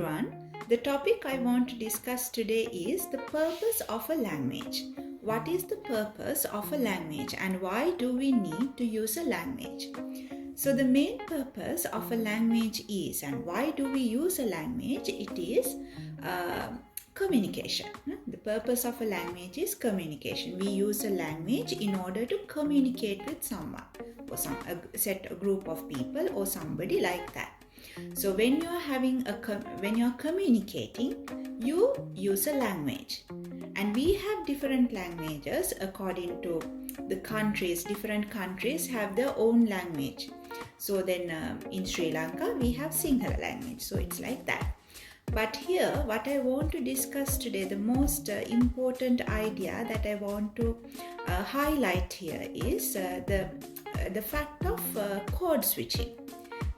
Everyone, the topic I want to discuss today is the purpose of a language. What is the purpose of a language and why do we need to use a language? So the main purpose of a language is, and why do we use a language? It is communication. The purpose of a language is communication. We use a language in order to communicate with someone or a group of people or somebody like that. So when you're communicating, you use a language, and we have different languages according to the countries. Different countries have their own language. So then in Sri Lanka we have Sinhala language. So it's like that. But here, what I want to discuss today, the most important idea that I want to highlight here is the fact of code switching.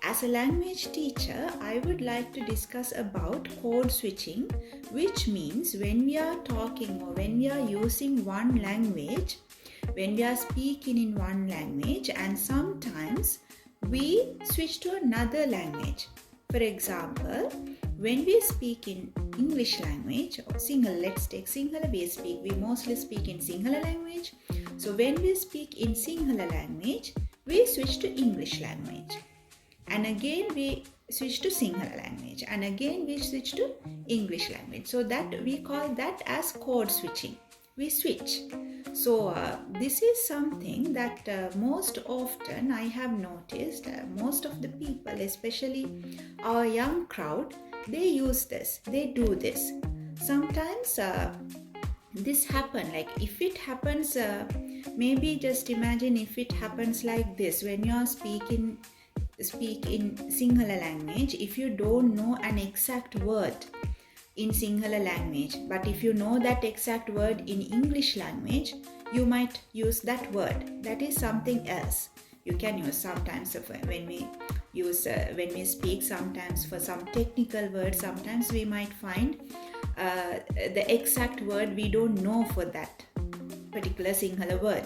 As a language teacher, I would like to discuss about code switching, which means when we are talking or when we are using one language, when we are speaking in one language, and sometimes we switch to another language. For example, when we speak in English language or Sinhala, let's take Sinhala, we mostly speak in Sinhala language. So when we speak in Sinhala language, we switch to English language. And again we switch to Sinhala language, and again we switch to English language. So that we call that as code switching. We switch. So this is something that most often I have noticed, most of the people, especially our young crowd, they use this, they do this. Sometimes this happen, like if it happens, maybe just imagine if it happens like this. When you are speak in Sinhala language, if you don't know an exact word in Sinhala language, but if you know that exact word in English language, you might use that word. That is something else. You can use sometimes when we speak, sometimes for some technical words, sometimes we might find the exact word we don't know for that particular Sinhala word.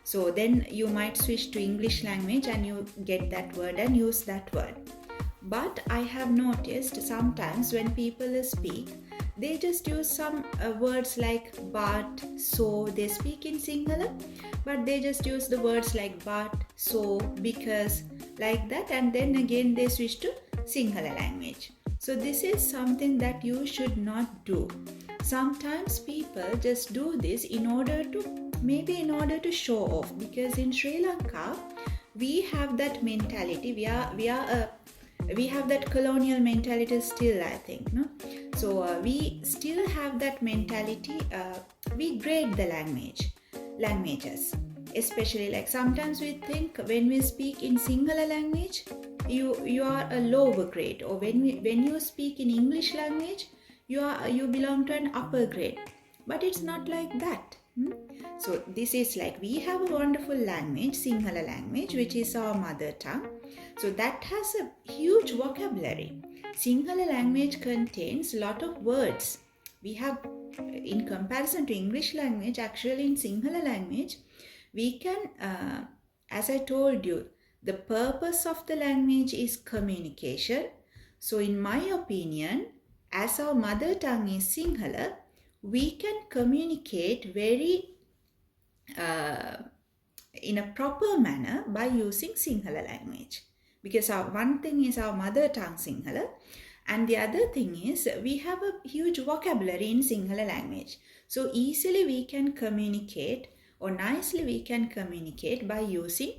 So then you might switch to English language and you get that word and use that word. But I have noticed sometimes when people speak, they just use some words like but, so. They speak in Sinhala, but they just use the words like but, so, because, like that, and then again they switch to Sinhala language. So this is something that you should not do. Sometimes people just do this in order to show off, because in Sri Lanka we have that mentality. We have that colonial mentality still, I think, no? So we still have that mentality. We grade the languages, especially like sometimes we think when we speak in Sinhala language, you are a lower grade, or when you speak in English language, you belong to an upper grade. But it's not like that. So this is like, we have a wonderful language, Sinhala language, which is our mother tongue. So that has a huge vocabulary. Sinhala language contains a lot of words. We have, in comparison to English language, actually in Sinhala language, we can, as I told you, the purpose of the language is communication. So in my opinion, as our mother tongue is Sinhala, we can communicate very in a proper manner by using Sinhala language. Because one thing is our mother tongue Sinhala, and the other thing is we have a huge vocabulary in Sinhala language. So easily we can communicate, or nicely we can communicate by using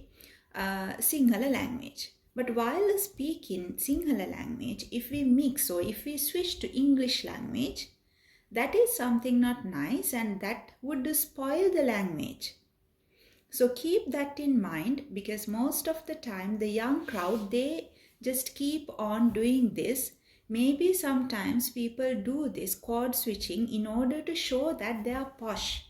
Sinhala language. But while speaking Sinhala language, if we mix or if we switch to English language, that is something not nice, and that would spoil the language. So keep that in mind, because most of the time the young crowd, they just keep on doing this. Maybe sometimes people do this code switching in order to show that they are posh,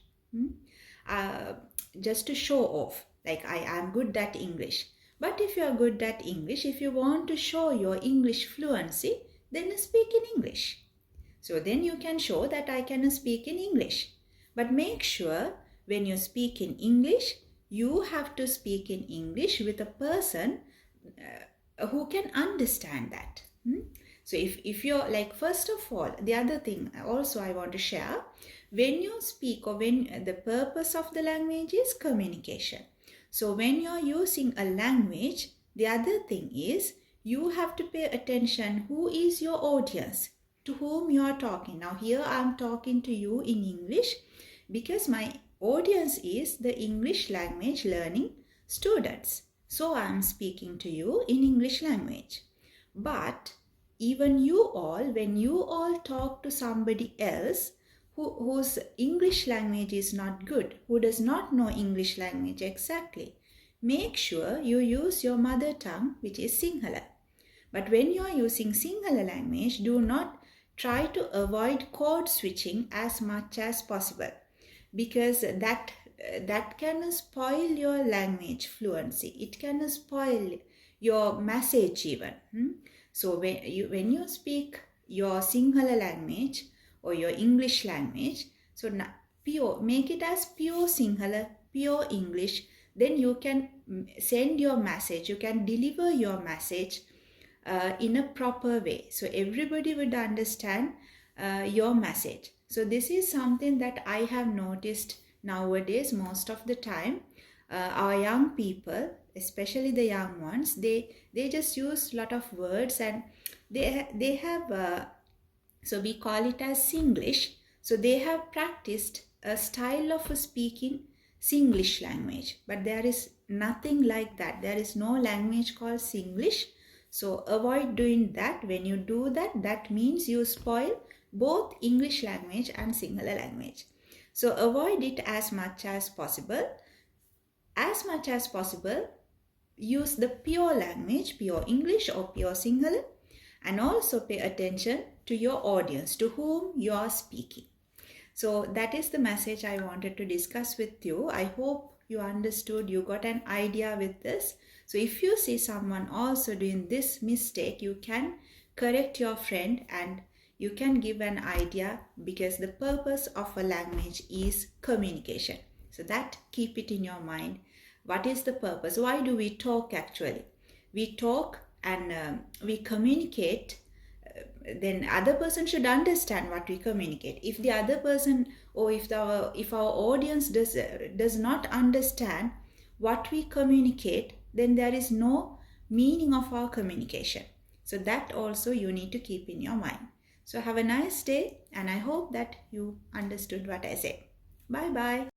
just to show off, like I am good at English. But if you are good at English, if you want to show your English fluency, then speak in English. So then you can show that I can speak in English. But make sure when you speak in English, you have to speak in English with a person who can understand that. So if you're like, first of all, the other thing also I want to share, when you speak or when the purpose of the language is communication. So when you're using a language, the other thing is you have to pay attention who is your audience, to whom you are talking. Now here I'm talking to you in English because my audience is the English language learning students. So I'm speaking to you in English language. But even you all, when you all talk to somebody else whose English language is not good, who does not know English language exactly, make sure you use your mother tongue, which is Sinhala. But when you are using Sinhala language, do not try to avoid code switching as much as possible, because that can spoil your language fluency. It can spoil your message even. So when you speak your Sinhala language or your English language, so pure, make it as pure Sinhala, pure English. Then you can send your message, you can deliver your message in a proper way. So everybody would understand your message. So this is something that I have noticed nowadays most of the time. Our young people, especially the young ones, they just use a lot of words, and they have so we call it as Singlish. So they have practiced a style of speaking Singlish language, but there is nothing like that. There is no language called Singlish. So avoid doing that. When you do that, that means you spoil both English language and Sinhala language. So avoid it as much as possible. As much as possible, use the pure language, pure English or pure Sinhala, and also pay attention to your audience, to whom you are speaking. So that is the message I wanted to discuss with you. I hope you understood, you got an idea with this. So if you see someone also doing this mistake, you can correct your friend and you can give an idea, because the purpose of a language is communication. So that, keep it in your mind. What is the purpose? Why do we talk actually? We talk and we communicate. Then other person should understand what we communicate. If the other person, or if our audience does not understand what we communicate, then there is no meaning of our communication. So that also you need to keep in your mind. So have a nice day, and I hope that you understood what I said. Bye bye.